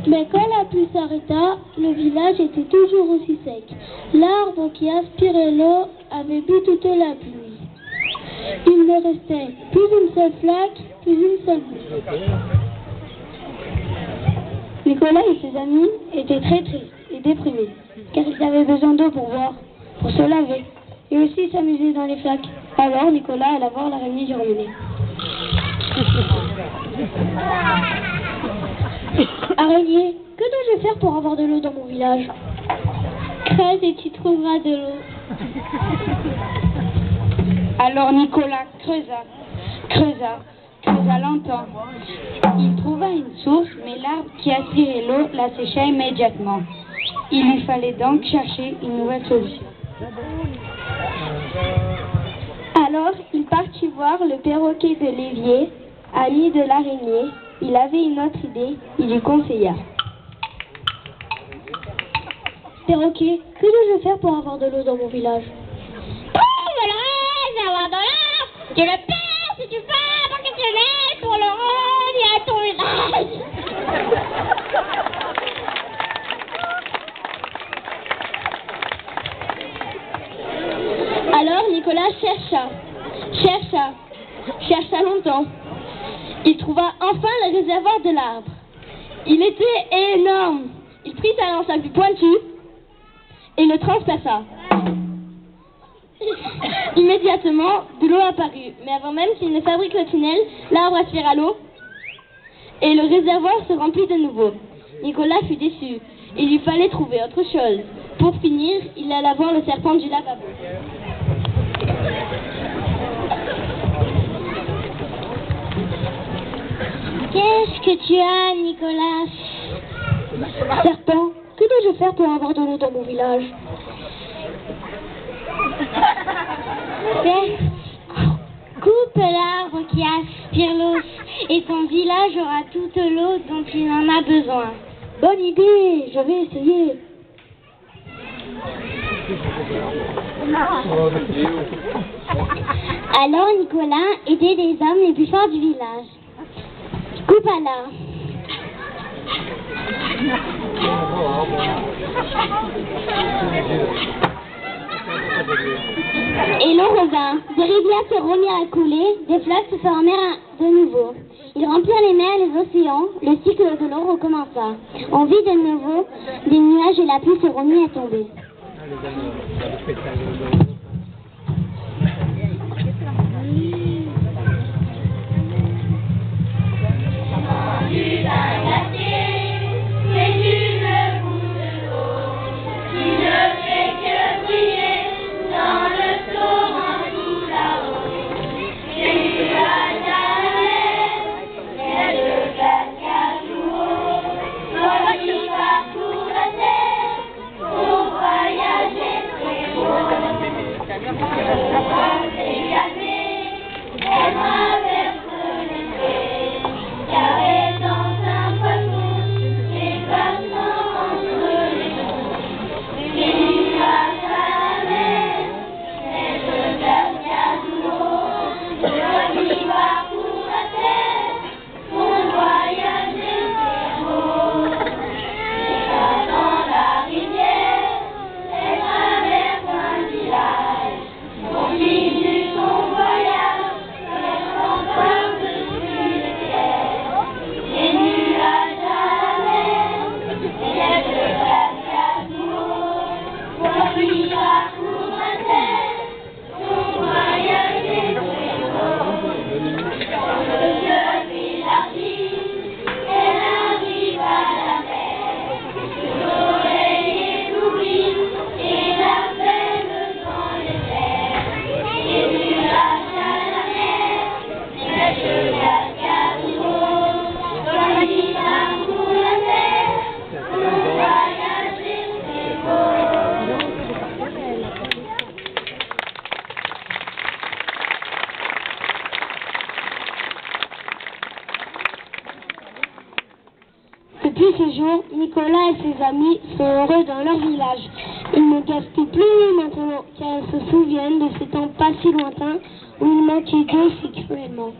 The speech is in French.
Mais quand la pluie s'arrêta, le village était toujours aussi sec. L'arbre qui aspirait l'eau avait bu toute la pluie. Il ne restait plus une seule flaque, plus une seule goutte. Nicolas et ses amis étaient très tristes et déprimés, car ils avaient besoin d'eau pour boire, pour se laver, et aussi s'amuser dans les flaques. Alors Nicolas alla voir l'araignée du robinet. Araignée, que dois-je faire pour avoir de l'eau dans mon village? Creuse et tu trouveras de l'eau. Alors Nicolas creusa longtemps. Il trouva une source, mais l'arbre qui aspirait l'eau la sécha immédiatement. Il lui fallait donc chercher une nouvelle solution. Alors il partit voir le perroquet de l'évier, ami de l'araignée. Il avait une autre idée, il lui conseilla. Perroquet, que dois-je faire pour avoir de l'eau dans mon village? Trouve-le, avoir de l'eau. Tu le perds si tu veux, professionnel pour le rendre à ton village. Alors Nicolas chercha longtemps. Il trouva enfin le réservoir de l'arbre. Il était énorme. Il prit sa lance la plus pointue et le transperça. Immédiatement, de l'eau apparut, mais avant même qu'il ne fabrique le tunnel, l'arbre aspira l'eau et le réservoir se remplit de nouveau. Nicolas fut déçu. Il lui fallait trouver autre chose. Pour finir, il alla voir le serpent du lavabo. Qu'est-ce que tu as, Nicolas? Serpent, que dois-je faire pour avoir de l'eau dans mon village? Coupe l'arbre qui aspire l'eau et ton village aura toute l'eau dont il en a besoin. Bonne idée, je vais essayer. Alors Nicolas était des hommes les plus forts du village. Coupe à l'arbre. Et l'eau revint. Des rivières se remirent à couler, des fleuves se formèrent de nouveau. Ils remplirent les mers et les océans, le cycle de l'eau recommença. On vit de nouveau des nuages et la pluie se remit à tomber. Depuis ce jour, Nicolas et ses amis sont heureux dans leur village. Ils ne gaspillent plus maintenant, car ils se souviennent de ces temps pas si lointains où ils manquaient d'eau si cruellement.